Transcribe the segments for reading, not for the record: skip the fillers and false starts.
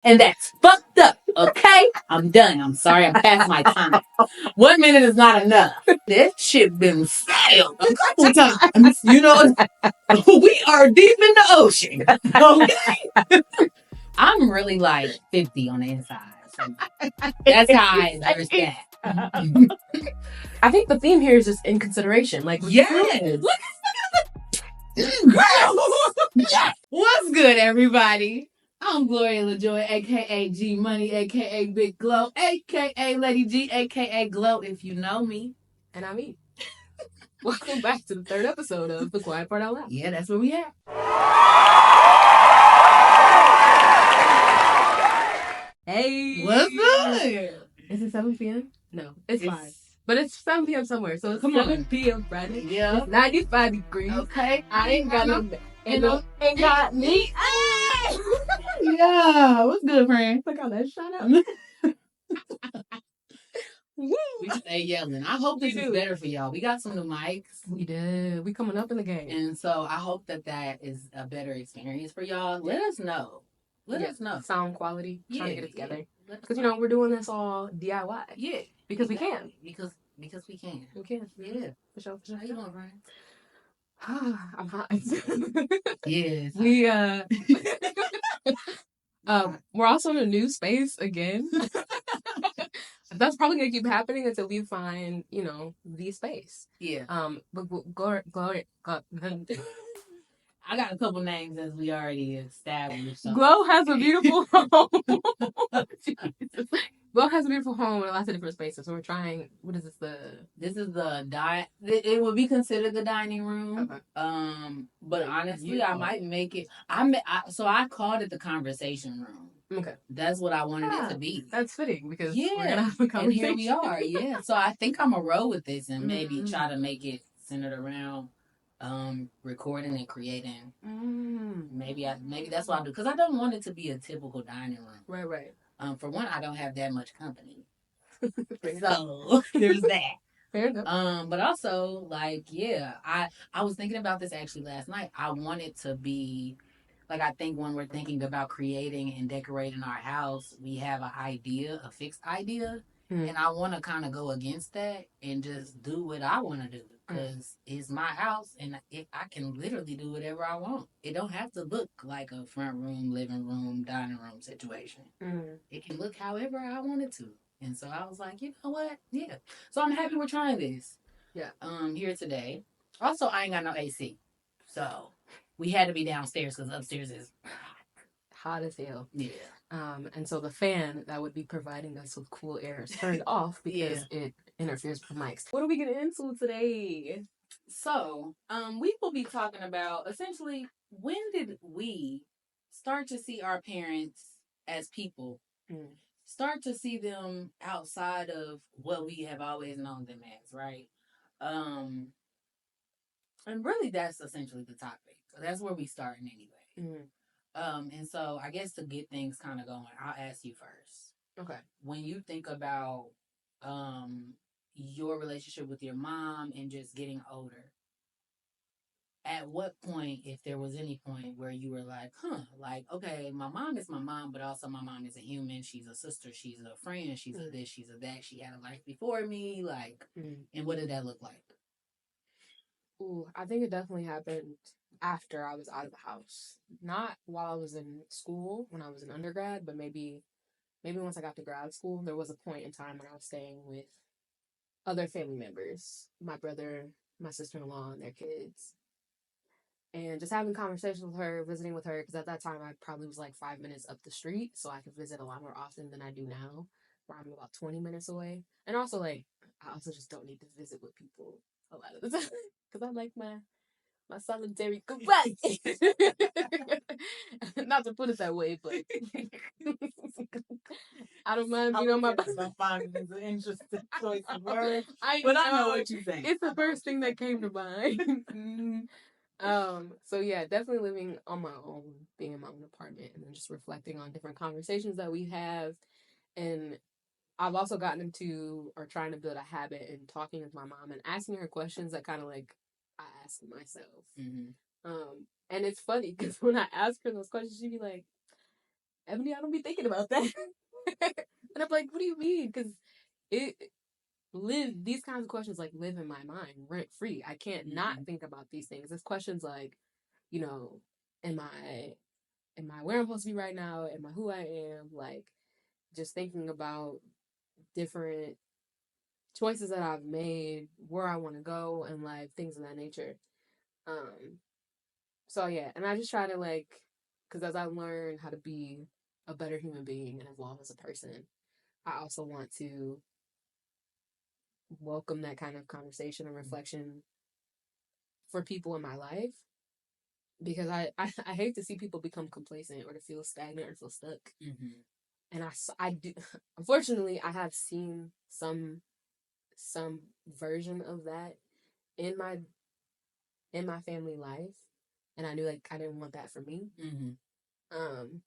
And that's fucked up, okay? I'm done. I'm sorry. I'm past my time. 1 minute is not enough. That shit been sailed a couple times. You know, we are deep in the ocean. Okay? I'm really like 50 on the inside. So that's how I nurse that. I think the theme here is just inconsideration. Like, yes. What's good, everybody? I'm Gloria LaJoy, aka G Money, aka Big Glow, aka Lady G, aka Glow, if you know me. And I'm E. Welcome back to the third episode of The Quiet Part Out Loud. Yeah, that's where we at. Hey. What's good? Is it 7 p.m.? No, it's 5. But it's 7 p.m. somewhere, so it's 7 p.m. Friday. Yeah. It's 95 degrees. Okay. I ain't got no... Ain't got me. Yeah. What's good, friend? Look how that shot up. We stay yelling. I hope this is better for y'all. We got some new mics. We did. We coming up in the game. And so I hope that is a better experience for y'all. Let us know. Let us know. Sound quality. Trying to get it together. Yeah. Because, we're doing this all DIY. Yeah. Because we can. Because we can. We can. Yeah. For sure. How you doing, Brian? I'm hot. Yes. We're also in a new space again. That's probably gonna keep happening until we find, the space. Yeah. But go. I got a couple names as we already established. So. Glow has a beautiful home. Glow has a beautiful home with lots of different spaces. So we're trying. What is this? This is the It would be considered the dining room. Okay. But honestly, I might make it. So I called it the conversation room. Okay. That's what I wanted it to be. That's fitting because we're gonna have a conversation. And here we are. Yeah. So I think I'm gonna roll with this and maybe try to make it centered around recording and creating. Maybe that's what I do because I don't want it to be a typical dining room. Right. For one, I don't have that much company, so there's that. Fair enough. But also, I was thinking about this actually last night. I want it to be I think when we're thinking about creating and decorating our house, we have a fixed idea, and I want to kind of go against that and just do what I want to do. Because it's my house, and I can literally do whatever I want. It don't have to look like a front room, living room, dining room situation. It can look however I want it to. And so I was like, you know what? Yeah. So I'm happy we're trying this. Yeah. Here today. Also, I ain't got no AC. So we had to be downstairs because upstairs is hot as hell. Yeah. And so the fan that would be providing us with cool air is turned off because it interferes with the mics. What are we getting into today? So, we will be talking about essentially when did we start to see our parents as people? Start to see them outside of what we have always known them as, right? And really that's essentially the topic. So that's where we starting anyway. And so I guess to get things kind of going, I'll ask you first. Okay. When you think about your relationship with your mom and just getting older, at what point, if there was any point where you were like, okay, my mom is my mom, but also my mom is a human. She's a sister. She's a friend. She's a this. She's a that. She had a life before me. And what did that look like? Ooh, I think it definitely happened after I was out of the house. Not while I was in school, when I was an undergrad, but maybe once I got to grad school, there was a point in time when I was staying with other family members, my brother, my sister-in-law, and their kids. And just having conversations with her, visiting with her, because at that time I probably was 5 minutes up the street, so I could visit a lot more often than I do now, where I'm about 20 minutes away. And also, I also just don't need to visit with people a lot of the time, because I like my solitary quiet. Not to put it that way, but I don't mind being on my bed. I find it an interesting choice of words, but I know what you think. It's the first thing that came to mind. So yeah, definitely living on my own, being in my own apartment, and then just reflecting on different conversations that we have. And I've also gotten into or trying to build a habit in talking with my mom and asking her questions that kind of I ask myself. And it's funny because when I ask her those questions, she'd be like, Ebony, I don't be thinking about that. And I'm like, what do you mean? Because it these kinds of questions like live in my mind rent free. I can't not think about these things. It's questions like, you know, am I where I'm supposed to be right now? Am I who I am? Like just thinking about different choices that I've made, where I want to go, and like things of that nature. Um, so yeah, and I just try to like, because as I learn how to be a better human being and evolve as a person, I also want to welcome that kind of conversation and reflection for people in my life because I hate to see people become complacent or to feel stagnant or feel stuck. Mm-hmm. And I do, unfortunately, I have seen some version of that in my family life, and I knew like I didn't want that for me. Mm-hmm. Um,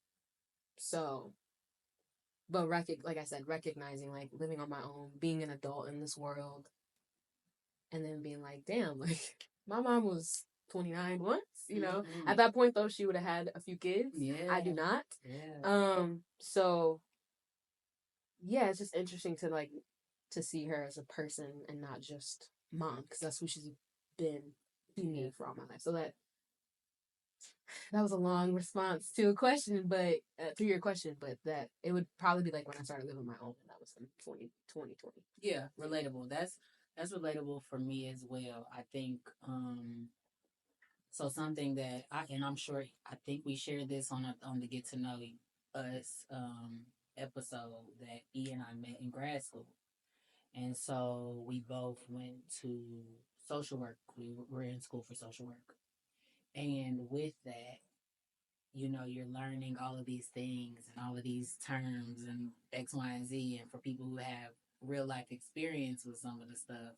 so, but like I said, recognizing like living on my own, being an adult in this world, and then being like, damn, like my mom was 29 once, you know. Mm-hmm. At that point though, she would have had a few kids. Yeah. I do not. Yeah. So yeah, it's just interesting to like to see her as a person and not just mom, because that's who she's been to me for all my life. So that was a long response to a question, but to your question, but that it would probably be like when I started living my own, and that was in 2020. Yeah, relatable. That's relatable for me as well. I think so something that I'm sure I think we shared this on the Get to Know Us episode that E and I met in grad school. And so we both went to social work. We were in school for social work. And with that, you're learning all of these things and all of these terms and X, Y, and Z. And for people who have real life experience with some of the stuff,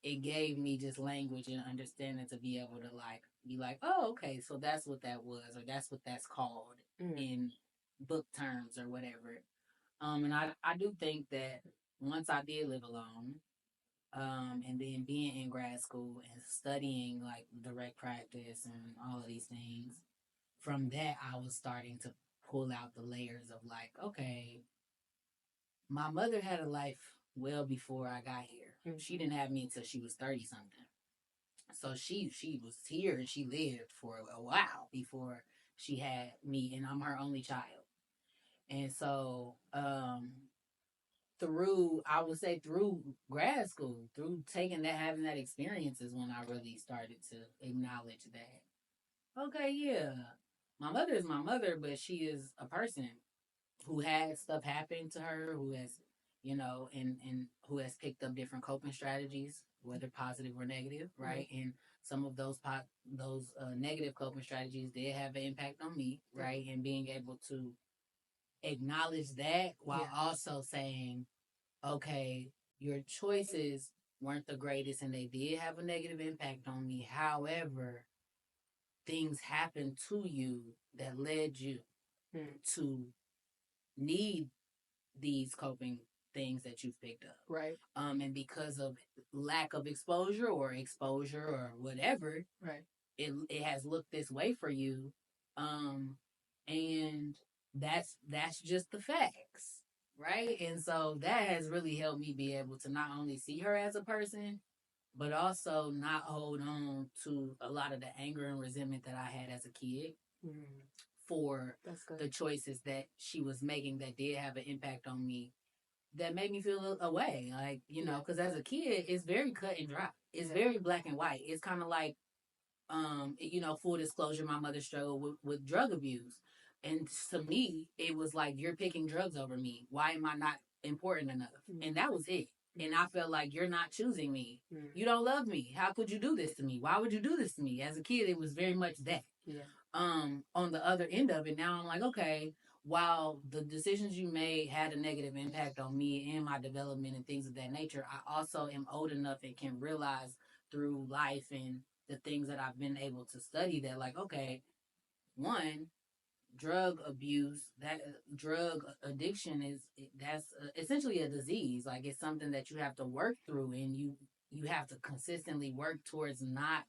it gave me just language and understanding to be able to like be like, oh, okay, so that's what that was, or that's what that's called in book terms or whatever. And I do think that once I did live alone, and then being in grad school and studying like direct practice and all of these things, from that I was starting to pull out the layers of like, okay, my mother had a life well before I got here. Mm-hmm. She didn't have me until she was 30 something. So she was here and she lived for a while before she had me, and I'm her only child. And so through, I would say, through grad school, through taking that, having that experience is when I really started to acknowledge that, okay, yeah, my mother is my mother, but she is a person who had stuff happen to her, who has, and who has picked up different coping strategies, whether positive or negative, right? Mm-hmm. And some of those negative coping strategies did have an impact on me, right? And being able to acknowledge that while also saying, okay, your choices weren't the greatest and they did have a negative impact on me. However, things happened to you that led you to need these coping things that you've picked up. Right. And because of lack of exposure or whatever, right, it has looked this way for you. And that's just the facts. Right. And so that has really helped me be able to not only see her as a person, but also not hold on to a lot of the anger and resentment that I had as a kid for the choices that she was making that did have an impact on me that made me feel a way. Like, because as a kid, it's very cut and dry. It's very black and white. It's kind of like, full disclosure, my mother struggled with drug abuse. And to me, it was like, you're picking drugs over me. Why am I not important enough? And that was it. And I felt like, you're not choosing me. You don't love me. How could you do this to me? Why would you do this to me? As a kid, it was very much that. Yeah. On the other end of it, now I'm like, okay, while the decisions you made had a negative impact on me and my development and things of that nature, I also am old enough and can realize through life and the things that I've been able to study that, like, okay, one, drug abuse, that drug addiction that's essentially a disease. Like, it's something that you have to work through, and you have to consistently work towards not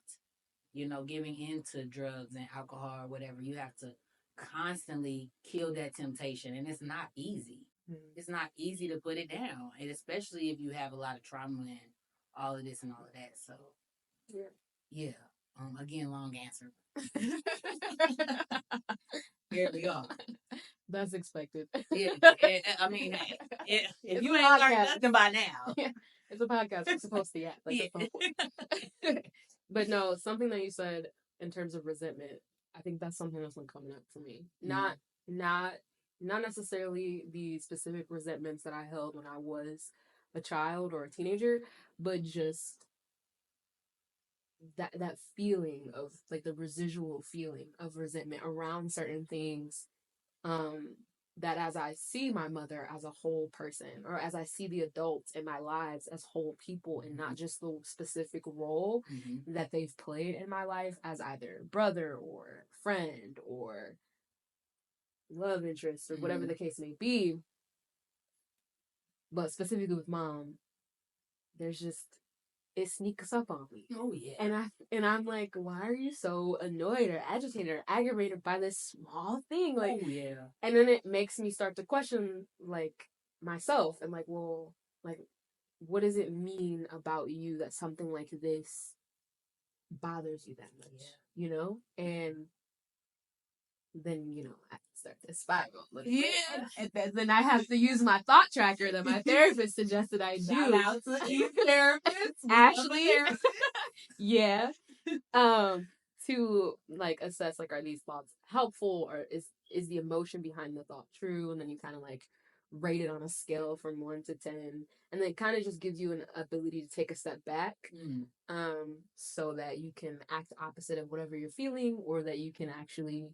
giving into drugs and alcohol or whatever. You have to constantly kill that temptation, and it's not easy. It's not easy to put it down, and especially if you have a lot of trauma and all of this and all of that. So yeah. Again, long answer. Here we are. That's expected. Yeah, I mean, if you ain't learned nothing by now, it's a podcast. We're supposed to act like yeah. But no, something that you said in terms of resentment, I think that's something that's been coming up for me. Not necessarily the specific resentments that I held when I was a child or a teenager, but just that feeling of like the residual feeling of resentment around certain things, that as I see my mother as a whole person, or as I see the adults in my lives as whole people and not just the specific role that they've played in my life as either brother or friend or love interest or whatever the case may be, but specifically with mom, there's just, it sneaks up on me. Oh yeah. And I'm like, why are you so annoyed or agitated or aggravated by this small thing? Like, oh yeah. And then it makes me start to question like myself and like, well, like, what does it mean about you that something like this bothers you that much? Yeah. You know? And then, I start to spiral. And then I have to use my thought tracker that my therapist suggested I do. Shout out to each therapist. Ashley. Yeah. To like assess like, are these thoughts helpful, or is the emotion behind the thought true? And then you kind of like rate it on a scale from 1 to 10, and then it kind of just gives you an ability to take a step back, so that you can act opposite of whatever you're feeling, or that you can actually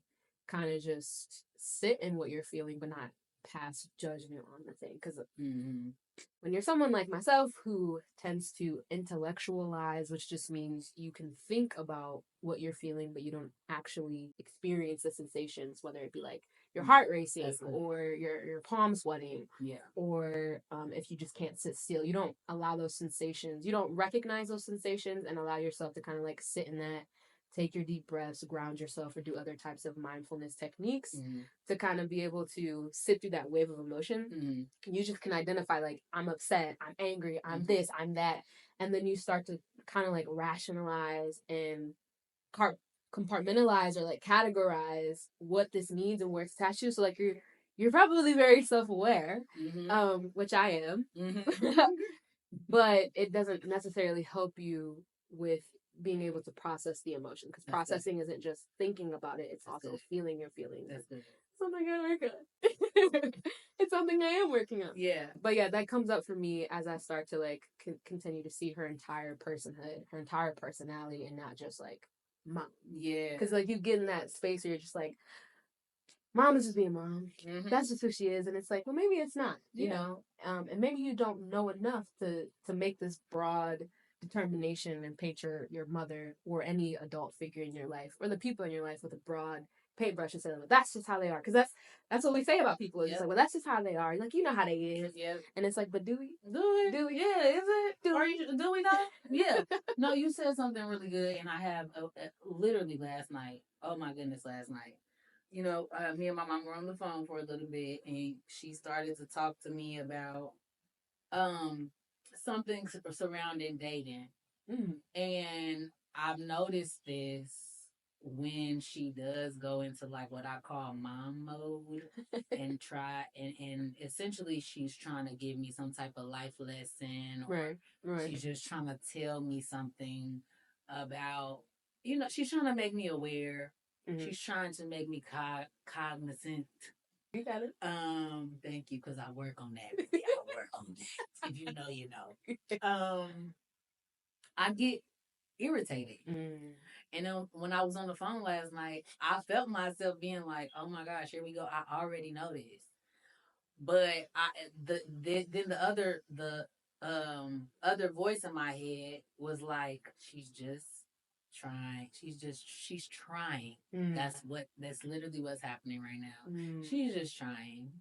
kind of just sit in what you're feeling but not pass judgment on the thing. Because when you're someone like myself who tends to intellectualize, which just means you can think about what you're feeling, but you don't actually experience the sensations, whether it be like your heart racing or your palms sweating, or if you just can't sit still, you don't allow those sensations, you don't recognize those sensations and allow yourself to kind of like sit in that, take your deep breaths, ground yourself, or do other types of mindfulness techniques to kind of be able to sit through that wave of emotion. You just can identify like, I'm upset, I'm angry, I'm this, I'm that. And then you start to kind of like rationalize and compartmentalize or like categorize what this means and where it's attached to. So like you're probably very self-aware, which I am. But it doesn't necessarily help you with being able to process the emotion, because processing isn't just thinking about it, it's also feeling your feelings. Something I work on. It's something I am working on. Yeah. But yeah, that comes up for me as I start to like continue to see her entire personhood, her entire personality, and not just like mom. Yeah. Because like you get in that space where you're just like, mom is just being mom. That's just who she is. And it's like, well, maybe it's not, you know? And maybe you don't know enough to make this broad determination and paint your mother or any adult figure in your life or the people in your life with a broad paintbrush and say, well, that's just how they are. Because that's what we say about people. It's just like, well, that's just how they are. Like, you know how they is. Yeah. And it's like, but do we? Do we? Yeah, is it? Do we know? Yeah. No, you said something really good. And I have literally last night. Oh my goodness, last night. Me and my mom were on the phone for a little bit, and she started to talk to me about something surrounding dating. And I've noticed this when she does go into like what I call mom mode and try and essentially she's trying to give me some type of life lesson, or she's just trying to tell me something about, she's trying to make me aware. She's trying to make me cognizant. You got it. Thank you, because I work on that. I work on that. If you know, you know. I get irritated. And then when I was on the phone last night, I felt myself being like, "Oh my gosh, here we go. I already know this." But then the other voice in my head was like, "She's just trying. She's trying." That's literally what's happening right now. She's just trying.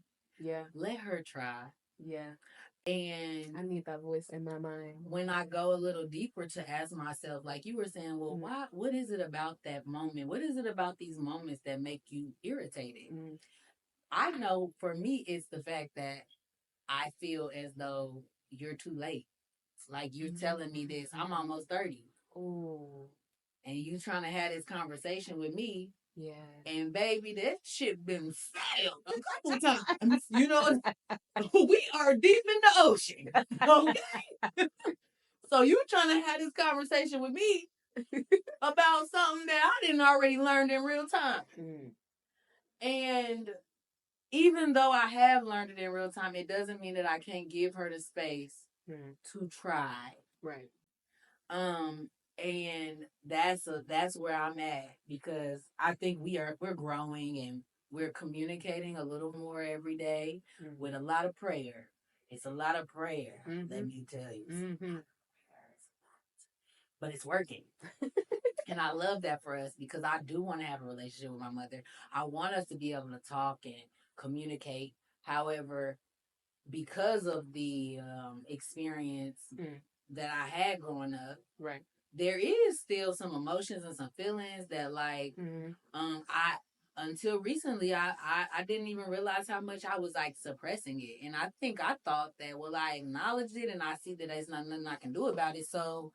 Yeah. Let her try. Yeah. And I need that voice in my mind. When I go a little deeper to ask myself, like you were saying, well, what is it about that moment? What is it about these moments that make you irritated? I know for me, it's the fact that I feel as though you're too late. Like you're telling me this, I'm almost 30. Ooh. And you trying to have this conversation with me. Yeah. And baby, that shit been failed a couple times. You know, we are deep in the ocean. Okay. So you trying to have this conversation with me about something that I didn't already learn in real time. And even though I have learned it in real time, it doesn't mean that I can't give her the space to try. Right. And that's where I'm at, because I think we're growing and we're communicating a little more every day with a lot of prayer. It's a lot of prayer, let me tell you. But it's working. And I love that for us, because I do want to have a relationship with my mother. I want us to be able to talk and communicate. However, because of the experience that I had growing up, right, there is still some emotions and some feelings that, like, I until recently I didn't even realize how much I was like suppressing it. And I think I thought that, well, I acknowledged it and I see that there's nothing I can do about it, so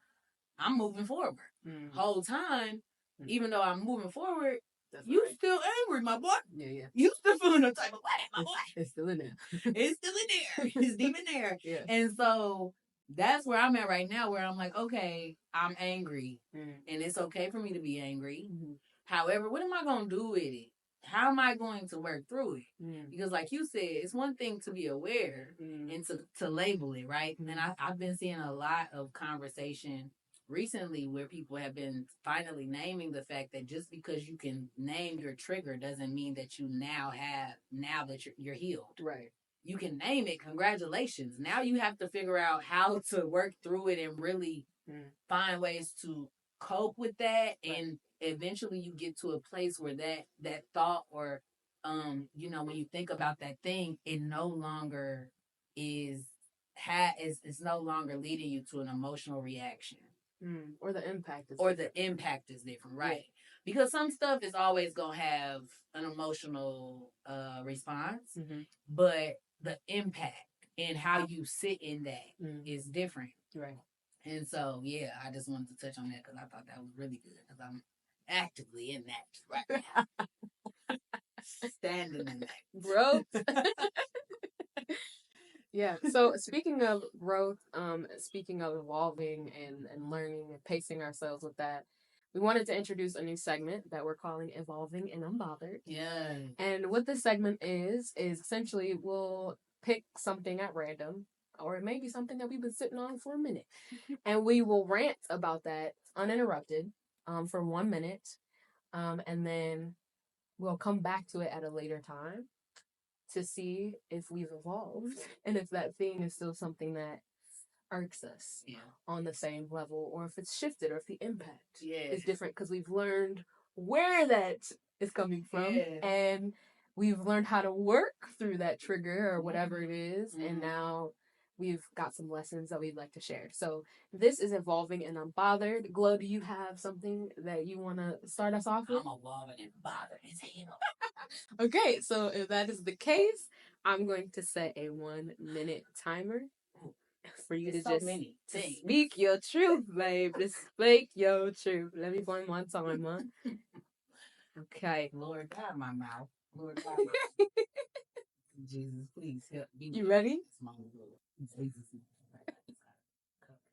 I'm moving forward. Whole time, even though I'm moving forward, that's you right. Still angry, my boy. Yeah, yeah. You still feeling the type of way, my boy. It's still in there. It's still in there. It's deep in there. Yeah. And so that's where I'm at right now, where I'm like, okay, I'm angry. And it's okay for me to be angry. However, what am I going to do with it? How am I going to work through it? Because like you said, it's one thing to be aware and to label it, right? And I've been seeing a lot of conversation recently where people have been finally naming the fact that just because you can name your trigger doesn't mean that you now that you're healed. Right. You can name it. Congratulations. Now you have to figure out how to work through it and really find ways to cope with that. Right. And eventually you get to a place where that thought or when you think about that thing, it no longer is it's no longer leading you to an emotional reaction. Or the impact is different. The impact is different, right? Yeah. Because some stuff is always gonna have an emotional response, but the impact and how you sit in that is different, right? And so, yeah, I just wanted to touch on that because I thought that was really good, because I'm actively in that right now, standing in that growth. Yeah. So speaking of growth, speaking of evolving and learning and pacing ourselves with that, we wanted to introduce a new segment that we're calling Evolving and Unbothered. Yeah. And what this segment is essentially we'll pick something at random, or it may be something that we've been sitting on for a minute, and we will rant about that uninterrupted for 1 minute, and then we'll come back to it at a later time to see if we've evolved and if that thing is still something that irks us on the same level, or if it's shifted, or if the impact is different because we've learned where that is coming from, and we've learned how to work through that trigger or whatever it is, and now we've got some lessons that we'd like to share. So this is Evolving and Unbothered. Glow, do you have something that you want to start us off with? I'm evolving and bothered as hell. Okay, so if that is the case, I'm going to set a 1 minute timer for you to just speak your truth, babe. Just speak your truth. Let me find one time, huh? Okay. Lord God, my mouth. Lord God, my mouth. Jesus, please help me. You ready?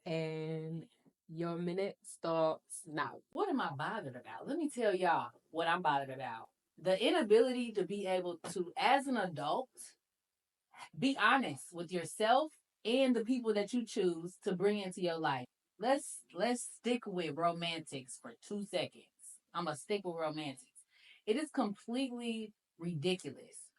And your minute starts now. What am I bothered about? Let me tell y'all what I'm bothered about. The inability to be able to, as an adult, be honest with yourself and the people that you choose to bring into your life. Let's stick with romantics for 2 seconds. I'm gonna stick with romantics. It is completely ridiculous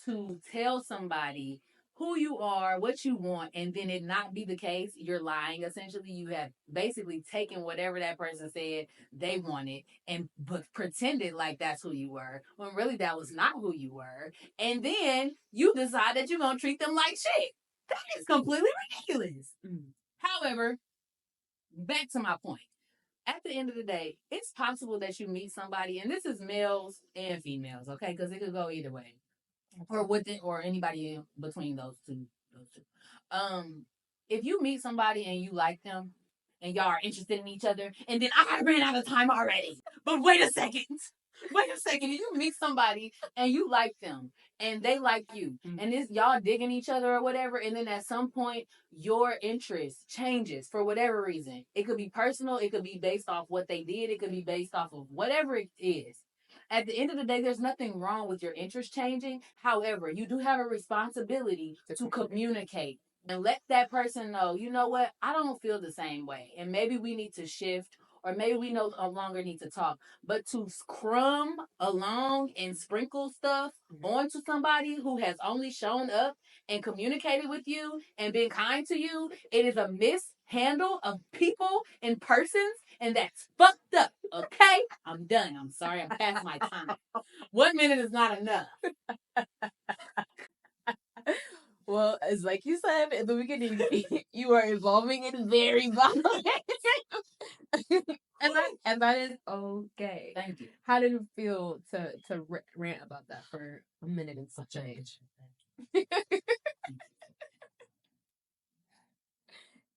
to tell somebody who you are, what you want, and then it not be the case. You're lying. Essentially, you have basically taken whatever that person said they wanted and pretended like that's who you were, when really that was not who you were. And then you decide that you're going to treat them like shit. That is completely ridiculous. However, back to my point. At the end of the day, it's possible that you meet somebody, and this is males and females, okay? Because it could go either way, or within, or anybody in between those two. Those two. If you meet somebody and you like them, and y'all are interested in each other, and then I ran out of time already. But wait a second. Wait a second. If you meet somebody and you like them and they like you, and this y'all digging each other or whatever, and then at some point your interest changes for whatever reason. It could be personal, it could be based off what they did, it could be based off of whatever it is. At the end of the day, there's nothing wrong with your interest changing. However, you do have a responsibility to communicate and let that person know, you know what, I don't feel the same way. And maybe we need to shift, or maybe we no longer need to talk. But to crumb along and sprinkle stuff onto somebody who has only shown up and communicated with you and been kind to you, it is a mishandle of people and persons, and that's fucked up. Okay? I'm done. I'm sorry. I'm past my time. 1 minute is not enough. Well, it's like you said in the beginning, you are evolving in very violent ways. and that is okay. Thank you. How did it feel to rant about that for a minute and some change?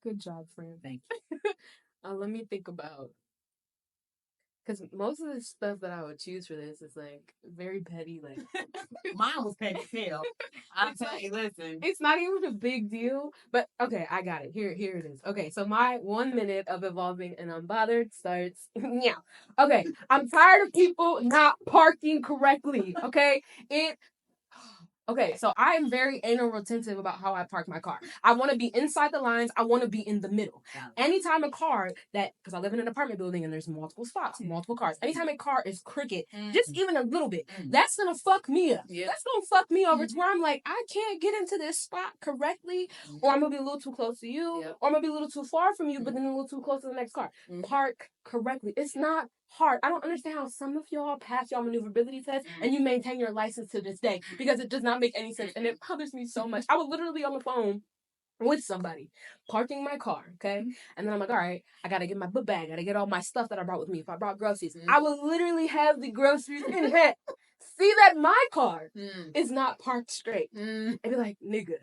Good job, friend. Thank you. Let me think about, because most of the stuff that I would choose for this is like very petty. Like mine was petty too. I'll tell you, listen. It's not even a big deal, but okay, I got it. Here it is. Okay, so my 1 minute of evolving and unbothered starts now. Okay, I'm tired of people not parking correctly. Okay, so I am very anal retentive about how I park my car. I want to be inside the lines. I want to be in the middle. Anytime a car because I live in an apartment building and there's multiple spots, multiple cars. Anytime a car is crooked, just even a little bit, that's going to fuck me up. Yeah. That's going to fuck me over to where I'm like, I can't get into this spot correctly, or I'm going to be a little too close to you, or I'm going to be a little too far from you, but then a little too close to the next car. Park correctly. It's not hard. I don't understand how some of y'all pass y'all maneuverability test and you maintain your license to this day, because it does not make any sense, and it bothers me so much. I would literally be on the phone with somebody parking my car, okay, and then I'm like, all right, I gotta get my book bag, I gotta get all my stuff that I brought with me if I brought groceries. I would literally have the groceries in hand, see that my car is not parked straight, and be like, nigga,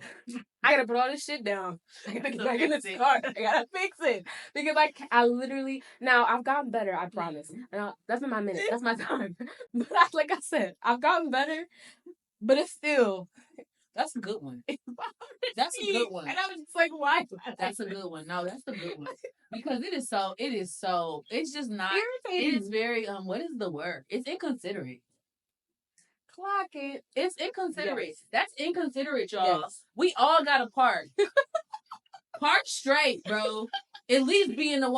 I gotta put all this shit down. I gotta get back in this car. I gotta fix it. Because I literally, now I've gotten better, I promise. Now, that's been my minute. That's my time. But like I said, I've gotten better, but it's still. That's a good one. That's a good one. And I was just like, why? That's a good one. No, that's a good one. Because it's just not, irritating. It is very, what is the word? It's inconsiderate. Clock it. It's inconsiderate. Yes. That's inconsiderate, y'all. Yes. We all gotta park. Park straight, bro. At least be in the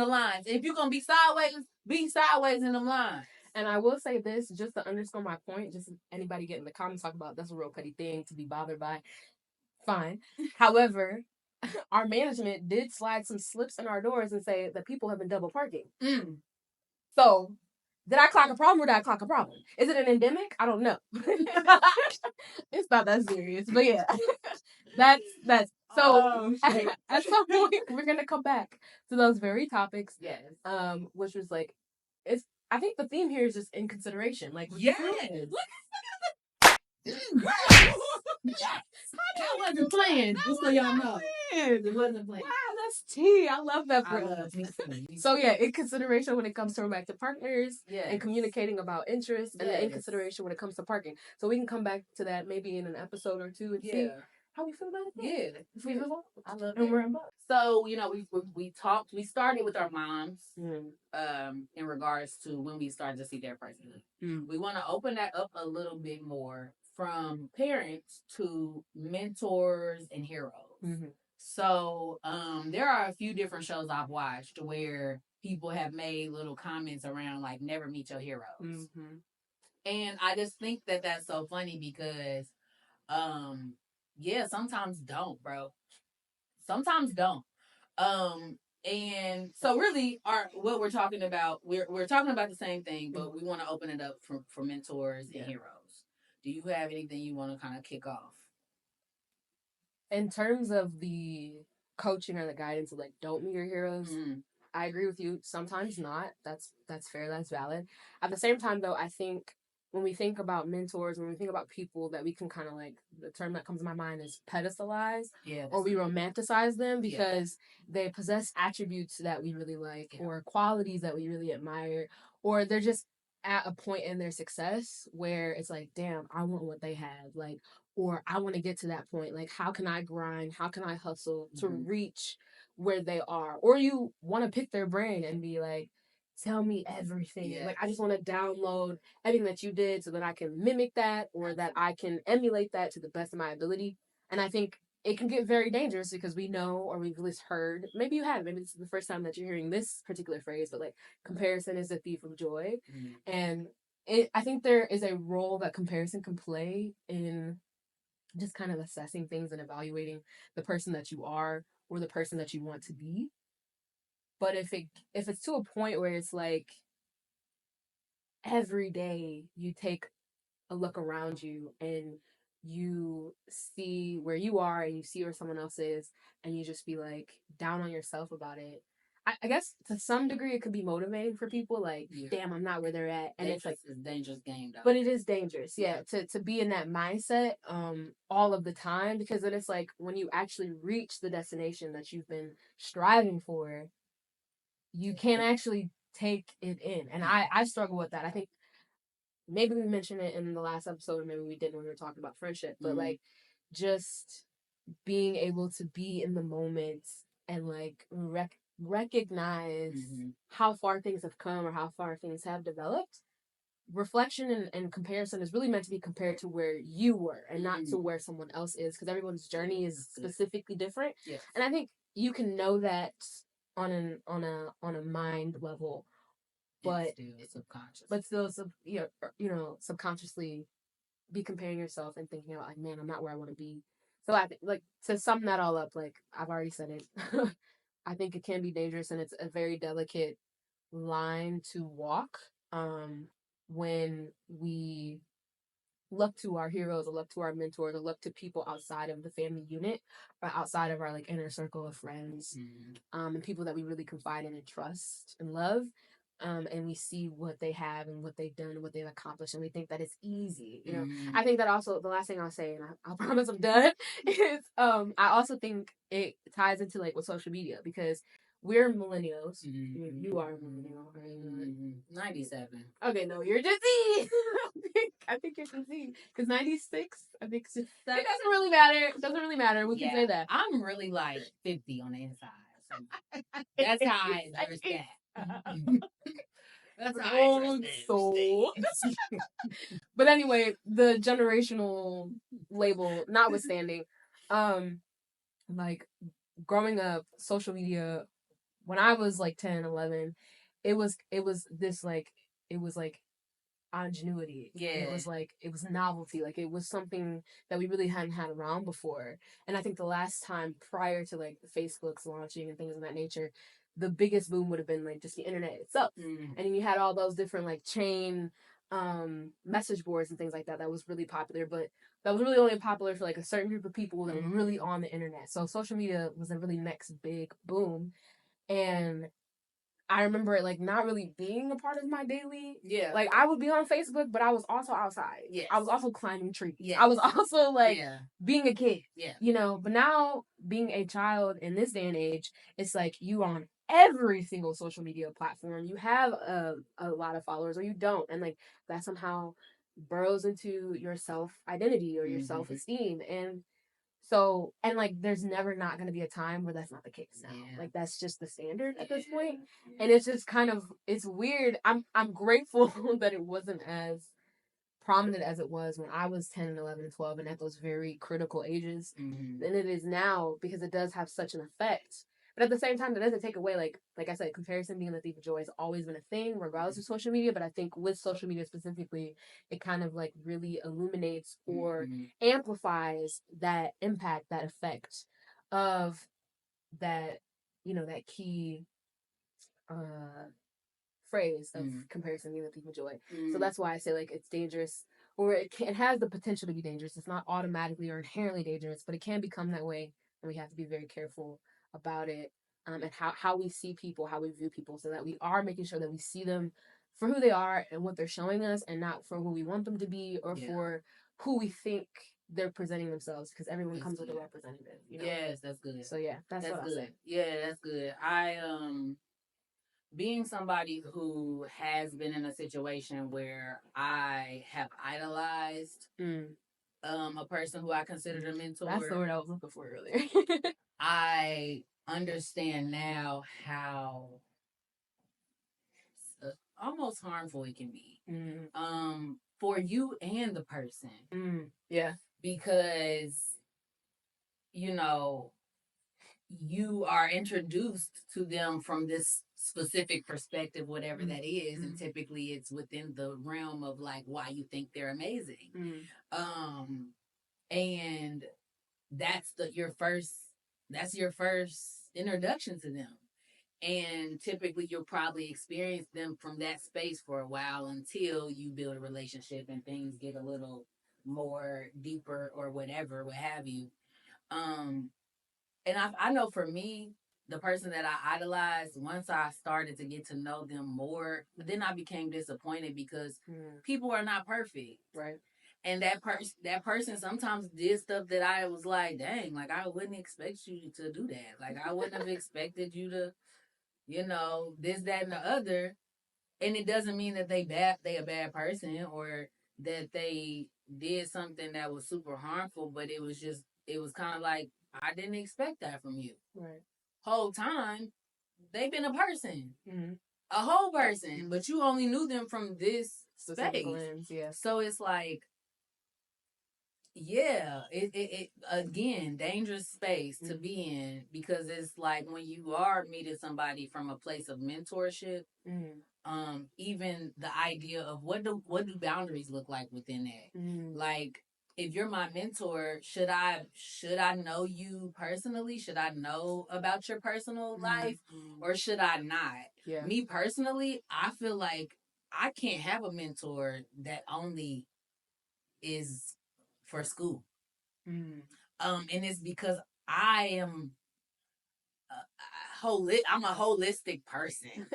lines. If you're gonna be sideways in the lines. And I will say this, just to underscore my point, just anybody get in the comments talk about that's a real petty thing to be bothered by. Fine. However, our management did slide some slips in our doors and say that people have been double parking. So, did I clock a problem or did I clock a problem? Is it an endemic? I don't know. It's not that serious, but yeah. That's so at some point we're gonna come back to those very topics. Yes. Which was like, I think the theme here is just inconsideration. Like, yes. I wasn't playing, just so y'all know. It wasn't playing. Wow, that's tea. I love that for us. So yeah, inconsideration when it comes to romantic partners, and communicating about interests, and the inconsideration when it comes to parking. So we can come back to that maybe in an episode or two and see how we feel about it. Yeah. I love it. And we're involved. So, we talked, we started with our moms, in regards to when we started to see their personhood. We want to open that up a little bit more from parents to mentors and heroes. So, there are a few different shows I've watched where people have made little comments around, like, never meet your heroes. And I just think that that's so funny because, sometimes don't, bro. Sometimes don't. And so really what we're talking about, we're talking about the same thing, but we want to open it up for mentors and heroes. Do you have anything you want to kind of kick off? In terms of the coaching or the guidance of like don't meet your heroes, I agree with you. Sometimes not. That's fair. That's valid. At the same time, though, I think when we think about mentors, when we think about people that we can kind of like, the term that comes to my mind is pedestalize, or we romanticize them because they possess attributes that we really like, or qualities that we really admire, or they're just at a point in their success where it's like, damn, I want what they have. Like, or I want to get to that point. Like, how can I grind? How can I hustle to reach where they are? Or you want to pick their brain and be like, tell me everything. Like, I just want to download everything that you did so that I can mimic that, or that I can emulate that to the best of my ability. And I think it can get very dangerous because we know, or we've at least heard, maybe you have, maybe it's the first time that you're hearing this particular phrase, but like, comparison is the thief of joy. And I think there is a role that comparison can play in just kind of assessing things and evaluating the person that you are, or the person that you want to be. But if it's to a point where it's like every day you take a look around you and you see where you are and you see where someone else is, and you just be like down on yourself about it. I guess to some degree it could be motivating for people, like, damn, I'm not where they're at. And it's like, it's a dangerous game, though. but it is dangerous, to be in that mindset all of the time, because then it's like when you actually reach the destination that you've been striving for, you can't actually take it in. And I struggle with that. I think maybe we mentioned it in the last episode, or maybe we didn't when we were talking about friendship, but like, just being able to be in the moment and like recognize how far things have come or how far things have developed. Reflection and comparison is really meant to be compared to where you were and not to where someone else is, because everyone's journey is specifically different. And I think you can know that on a mind level, but still subconsciously be comparing yourself and thinking about like, man, I'm not where I want to be. So I think, like, to sum that all up, like I've already said it, I think it can be dangerous, and it's a very delicate line to walk when we look to our heroes, or look to our mentors, or look to people outside of the family unit, or outside of our like inner circle of friends, and people that we really confide in and trust and love. And we see what they have and what they've done and what they've accomplished, and we think that it's easy. I think that also, the last thing I'll say, and I'll promise I'm done, is I also think it ties into like with social media, because we're millennials. You are a millennial, right? 97. Okay, no, you're Gen Z. I think you're Gen Z. Because 96, I think it doesn't really matter. It doesn't really matter. We can say that. I'm really like 50 on the inside. So that's how I address that. That's how I address soul. But anyway, the generational label notwithstanding, like, growing up, social media, when I was like 10, 11, it was this like, it was like ingenuity. It was novelty. Like, it was something that we really hadn't had around before. And I think the last time prior to like the Facebook's launching and things of that nature, the biggest boom would have been like just the internet itself. And then you had all those different like chain message boards and things like that was really popular, but that was really only popular for like a certain group of people that were really on the internet. So social media was a really next big boom. And I remember it like not really being a part of my daily. Like, I would be on Facebook, but I was also outside. I was also climbing trees. I was also like being a kid. But now, being a child in this day and age, it's like you on every single social media platform. You have a lot of followers, or you don't, and like that somehow burrows into your self identity or your self esteem. And so, and like, there's never not going to be a time where that's not the case now. Like, that's just the standard at this point. And it's just kind of, it's weird. I'm grateful that it wasn't as prominent as it was when I was 10 and 11 and 12 and at those very critical ages than it is now, because it does have such an effect. But at the same time, that doesn't take away, like I said, comparison being the thief of joy has always been a thing, regardless of social media. But I think with social media specifically, it kind of like really illuminates or amplifies that impact, that effect of that, that key phrase of comparison being the thief of joy. So that's why I say like it's dangerous, or it has the potential to be dangerous. It's not automatically or inherently dangerous, but it can become that way, and we have to be very careful about it. And how we see people, how we view people, so that we are making sure that we see them for who they are and what they're showing us, and not for who we want them to be or for who we think they're presenting themselves. Because everyone comes with a representative, you know. Yes, that's good. So yeah, that's what good. I say. Yeah, that's good. Being somebody who has been in a situation where I have idolized a person who I considered a mentor. That's the word I was looking for earlier. I understand now how almost harmful it can be. For you and the person. Yeah. Because, you know, you are introduced to them from this specific perspective, whatever that is, and typically it's within the realm of like why you think they're amazing. And that's your first introduction to them. And typically you'll probably experience them from that space for a while until you build a relationship and things get a little more deeper or whatever, what have you. And I know for me, the person that I idolized, once I started to get to know them more, then I became disappointed because people are not perfect. Right. And that person sometimes did stuff that I was like, dang, like I wouldn't expect you to do that. Like I wouldn't have expected you to, this, that, and the other. And it doesn't mean that they a bad person or that they did something that was super harmful, but it was kind of like I didn't expect that from you. Right. Whole time they've been a person, a whole person, but you only knew them from this specific space. Lens, yeah. So it's like, yeah, it again, dangerous space to be in, because it's like when you are meeting somebody from a place of mentorship, even the idea of what do boundaries look like within that. Like, if you're my mentor, should I know you personally? Should I know about your personal life, or should I not? Yeah. Me personally, I feel like I can't have a mentor that only is for school. And it's because I am I'm a holistic person.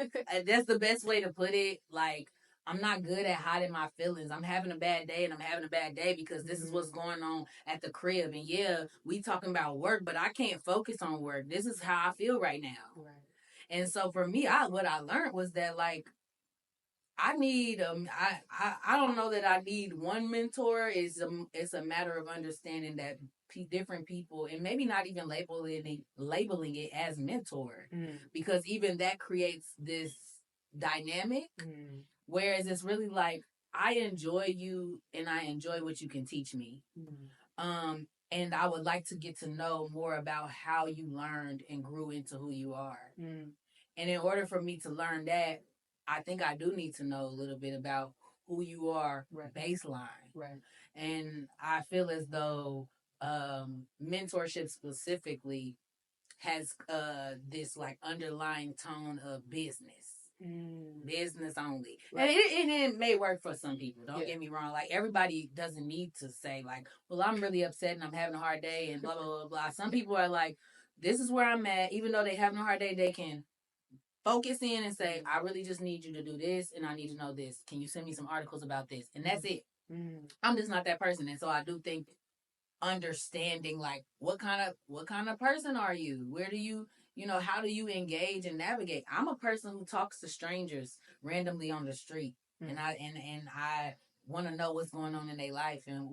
That's the best way to put it. Like, I'm not good at hiding my feelings. I'm having a bad day, and I'm having a bad day because this is what's going on at the crib. And yeah, we talking about work, but I can't focus on work. This is how I feel right now. Right. And so for me, what I learned was that, like, I need I don't know that I need one mentor. It's a matter of understanding that different people, and maybe not even labeling it as mentor, because even that creates this dynamic. Whereas it's really like, I enjoy you and I enjoy what you can teach me. And I would like to get to know more about how you learned and grew into who you are. And in order for me to learn that, I think I do need to know a little bit about who you are, baseline. Right. And I feel as though mentorship specifically has this like underlying tone of business. Business only. Right. And it may work for some people. Don't get me wrong. Like, everybody doesn't need to say like, well, I'm really upset and I'm having a hard day and blah, blah, blah, blah. Some people are like, this is where I'm at. Even though they having a hard day, they can focus in and say, I really just need you to do this and I need to know this. Can you send me some articles about this? And that's it. I'm just not that person. And so I do think understanding, like, what kind of person are you? Where do you, how do you engage and navigate? I'm a person who talks to strangers randomly on the street. And I want to know what's going on in their life and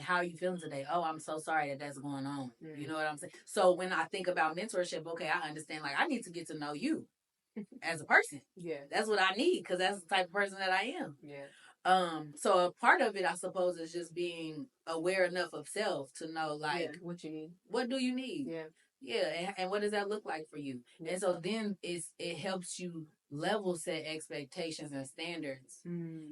how are you feeling today? Oh, I'm so sorry that's going on. You know what I'm saying? So when I think about mentorship, okay, I understand, like, I need to get to know you as a person. Yeah. That's what I need, because that's the type of person that I am. Yeah. So a part of it, I suppose, is just being aware enough of self to know, like, what you need. What do you need? Yeah. Yeah, and what does that look like for you? Yeah. And so then it helps you level set expectations and standards,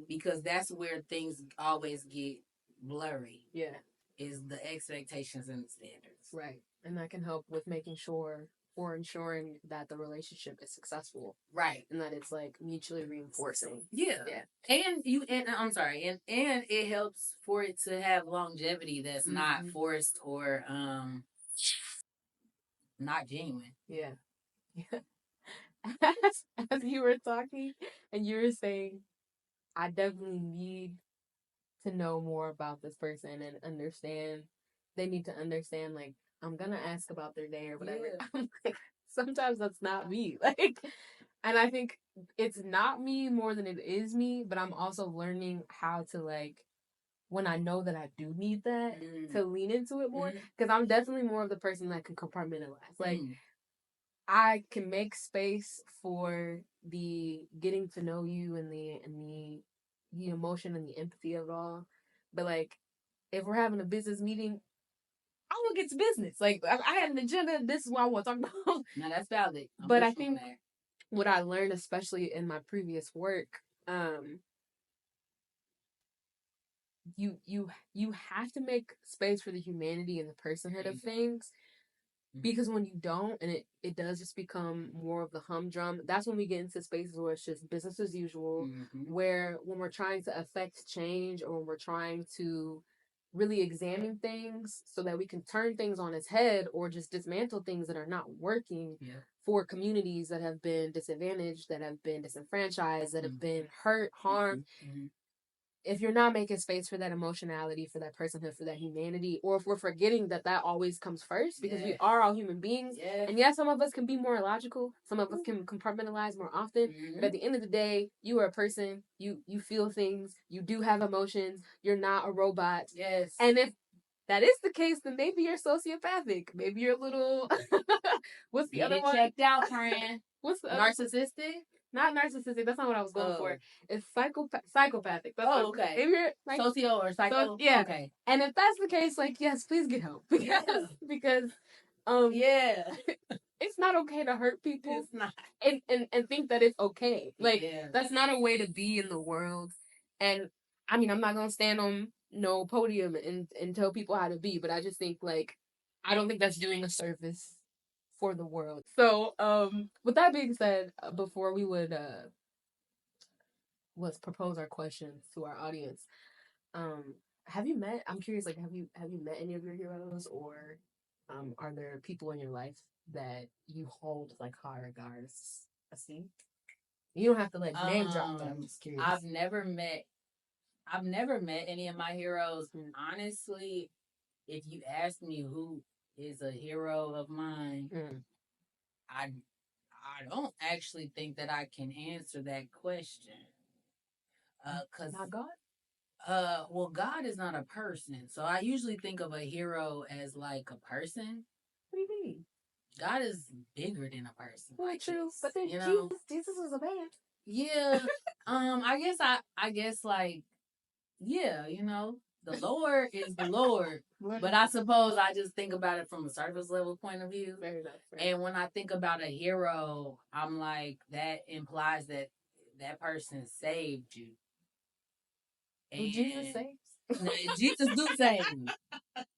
because that's where things always get blurry. Yeah. Is the expectations and the standards. Right. And that can help with making sure, for ensuring that the relationship is successful. Right. And that it's like mutually reinforcing. Yeah. And I'm sorry, and it helps for it to have longevity that's not forced or not genuine. Yeah. As you were talking and you were saying, I definitely need to know more about this person and understand. They need to understand, like, I'm gonna ask about their day or whatever. Yeah. Like, sometimes that's not me. Like, and I think it's not me more than it is me, but I'm also learning how to, like, when I know that I do need that, to lean into it more. Because I'm definitely more of the person that can compartmentalize. Like, I can make space for the getting to know you and the emotion and the empathy of it all. But like, if we're having a business meeting, I want to get to business. Like, I had an agenda. This is what I want to talk about. Now that's valid. But I think what I learned, especially in my previous work, you have to make space for the humanity and the personhood of things. Because when you don't, and it does just become more of the humdrum, that's when we get into spaces where it's just business as usual, where when we're trying to affect change or when we're trying to really examine things so that we can turn things on its head or just dismantle things that are not working for communities that have been disadvantaged, that have been disenfranchised, that have been hurt, harmed. If you're not making space for that emotionality, for that personhood, for that humanity, or if we're forgetting that that always comes first, because we are all human beings. And yes, some of us can be more logical, some of us can compartmentalize more often, but at the end of the day, you are a person, you feel things, you do have emotions, you're not a robot. And if that is the case, then maybe you're sociopathic. Maybe you're a little what's the other one? Checked out, friend. What's the narcissistic? Not narcissistic. That's not what I was going for. It's psychopathic. That's okay. If you're like, socio or psycho, yeah. Okay. And if that's the case, like, yes, please get help because it's not okay to hurt people. It's not, and think that it's okay. Like, that's not a way to be in the world. And I mean, I'm not gonna stand on no podium and tell people how to be, but I just think, like, I don't think that's doing a service for the world. So, with that being said, before we would let's propose our questions to our audience. Have you met? I'm curious. Like, have you met any of your heroes, or are there people in your life that you hold like high regards? See, you don't have to like name drop, but I'm just curious. I've never met any of my heroes. Honestly, if you ask me who is a hero of mine, I don't actually think that I can answer that question. Cause not God. Well, God is not a person, so I usually think of a hero as like a person. What do you mean? God is bigger than a person. Well, like true, but then Jesus was a man. Yeah. I guess like, yeah, the Lord is the Lord. But I suppose I just think about it from a surface level point of view. Very nice. And when I think about a hero, I'm like, that implies that that person saved you. And Jesus saves. Jesus do save.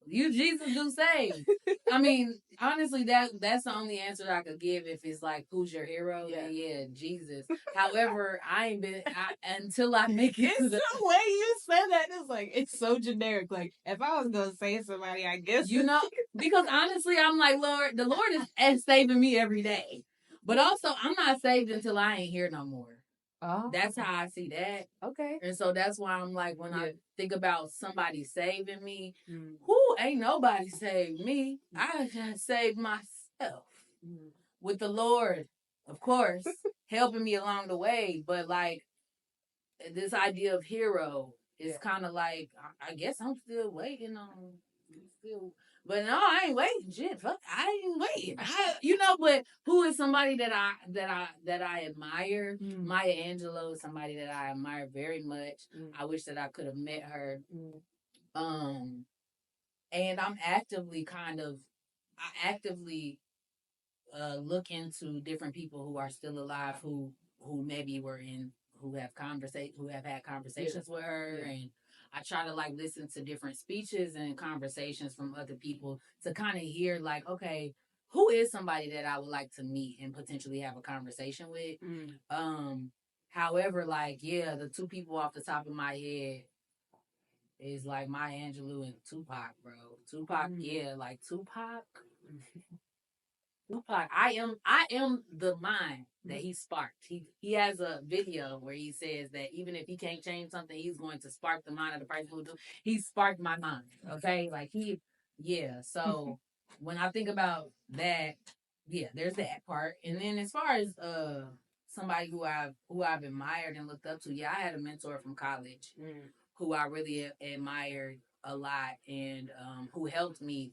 Jesus do save. I mean, honestly, that's the only answer I could give. If it's like, who's your hero? Yeah, Jesus. However, I ain't been until I make it. It's the way you said that. It's like, it's so generic. Like, if I was gonna say somebody, I guess because honestly, I'm like, Lord, the Lord is saving me every day. But also, I'm not saved until I ain't here no more. Oh, that's how I see that. Okay. And so that's why I'm like, when I think about somebody saving me, ain't nobody saved me. I just saved myself with the Lord, of course, helping me along the way. But like, this idea of hero is kind of like, I guess I'm still waiting on. But no, I ain't waiting. Shit, fuck, I ain't waiting. But who is somebody that I admire? Maya Angelou is somebody that I admire very much. I wish that I could have met her. And I actively look into different people who are still alive who maybe who have had conversations with her, and I try to like listen to different speeches and conversations from other people to kind of hear like, okay, who is somebody that I would like to meet and potentially have a conversation with. However, like, yeah, the two people off the top of my head is like Maya Angelou and Tupac, bro. Tupac, yeah, like Tupac. Tupac, I am the mind that he sparked. He has a video where he says that even if he can't change something, he's going to spark the mind of the person who do. He sparked my mind. Okay, like yeah. So when I think about that, yeah, there's that part. And then as far as somebody who I've admired and looked up to, yeah, I had a mentor from college who I really admired a lot and who helped me,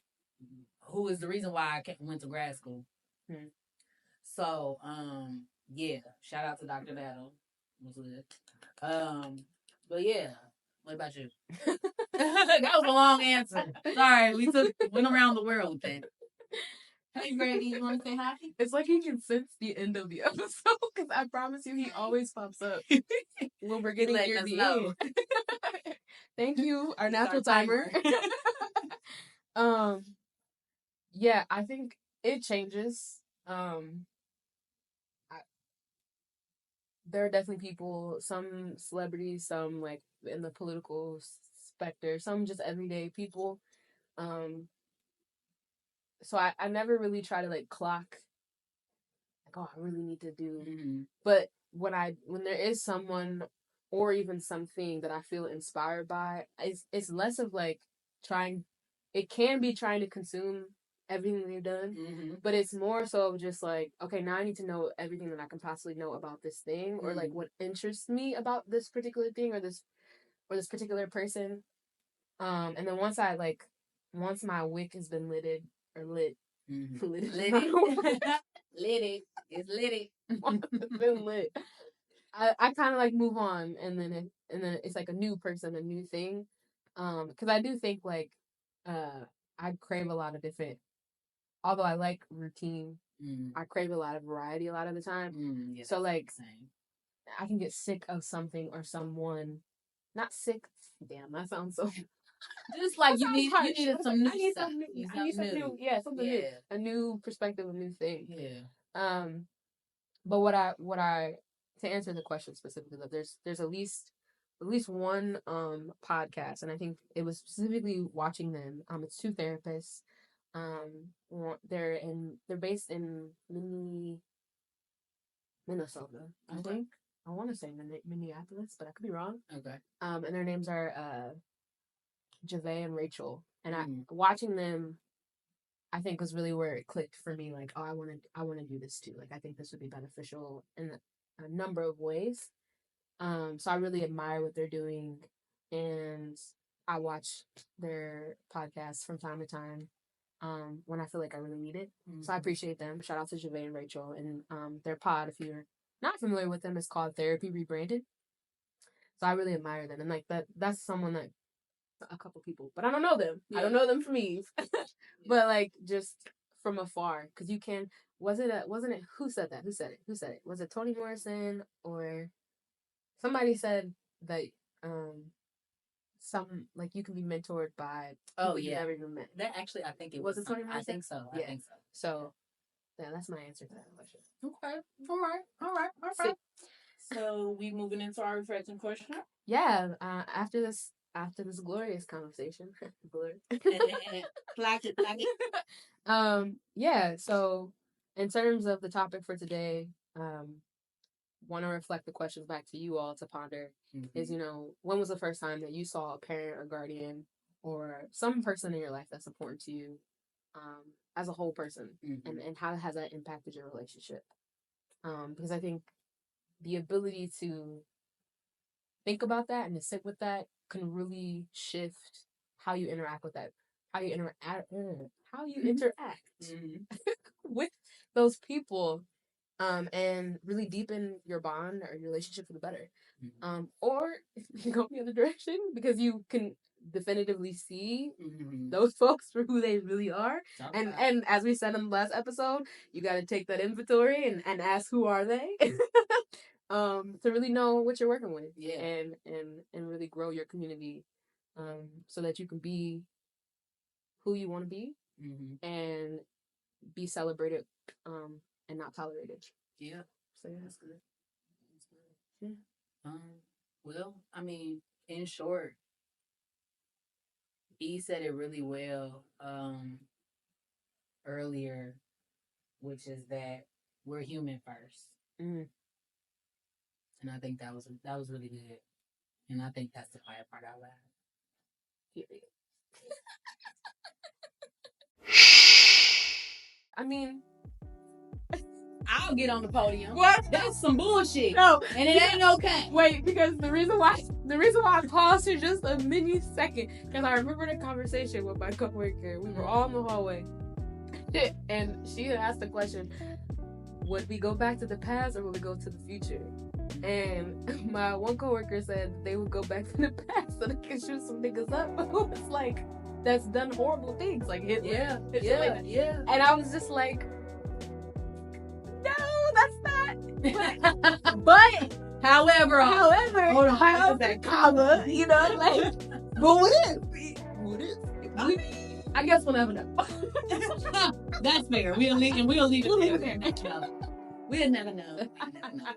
who is the reason why I went to grad school. So, yeah, shout out to Dr. Battle. Was good. But yeah, what about you? That was a long answer. Sorry, went around the world with that. Hey, Grady, you want to say hi? It's like he can sense the end of the episode because I promise you, he always pops up when we're getting near the end. Thank you, our natural timer. Yeah, I think it changes. There are definitely people, some celebrities, some like in the political specter, some just everyday people. So I never really try to like clock like, oh, I really need to do. But when there is someone or even something that I feel inspired by, it's less of like trying. It can be trying to consume everything they've done, but it's more so of just like, okay, now I need to know everything that I can possibly know about this thing, or like what interests me about this particular thing or this particular person. And then once my wick has been lit or lit, lit it. It's lit it's been lit. I kind of like move on, and then it's like a new person, a new thing. Because I do think like, I crave a lot of different. Although I like routine, I crave a lot of variety a lot of the time. Yeah, so like, same. I can get sick of something or someone. Not sick. Damn, that sounds so. Just like you needed some new stuff. I need something new. Yeah, something new. A new perspective, a new thing. Yeah. But what I to answer the question specifically, there's at least one podcast, and I think it was specifically watching them. It's two therapists. They're based in Minnesota, I think. I want to say Minneapolis, but I could be wrong. Okay. And their names are Jave and Rachel, and I watching them, I think was really where it clicked for me. Like, oh, I want to do this too. Like, I think this would be beneficial in a number of ways. So I really admire what they're doing, and I watch their podcasts from time to time. When I feel like I really need it. So I appreciate them. Shout out to Jave and Rachel and their pod. If you're not familiar with them, it's called Therapy Rebranded. So I really admire them, and like that's someone that a couple people, but I don't know them. Yeah. I don't know them from Eve, but like just from afar, because you can. Wasn't it? Who said that? Who said it? Who said it? Was it Toni Morrison or somebody said that some like you can be mentored by people you never even met. That actually, I think it was Toni Morrison. I think so. Yeah. I think so. So yeah, that's my answer to that question. Okay. All right. So we moving into our reflection question. Yeah. After this glorious conversation, Clock it. Yeah. So in terms of the topic for today, want to reflect the questions back to you all to ponder. Is when was the first time that you saw a parent or guardian or some person in your life that's important to you, as a whole person, and how has that impacted your relationship? Because I think the ability to think about that and to sit with that can really shift how you interact with that, how you interact with those people, and really deepen your bond or your relationship for the better. Or you can go the other direction because you can definitively see those folks for who they really are. And as we said in the last episode, you got to take that inventory and ask who are they. To really know what you're working with, and really grow your community, so that you can be who you want to be, and be celebrated, and not tolerated. Yeah. So yeah. That's good. That's good. Yeah. Well, I mean, in short, he said it really well earlier, which is that we're human first. Mm. And I think that was really good. And I think that's the quiet part out loud. Period. I mean, I'll get on the podium. what? That's some bullshit. No, and it ain't okay. Wait, because the reason why I paused for just a mini second, because I remember the conversation with my coworker. We were all in the hallway, and she had asked the question: would we go back to the past or would we go to the future? And my one coworker said they would go back to the past so they could shoot some niggas up who was like, that's done horrible things, like Hitler. Yeah. And I was just like, no, that's not. But however, hold on, how that comma, you know, like, but what if? I guess we'll never know. That's fair. We'll leave it there. We'll never know. We'll never know.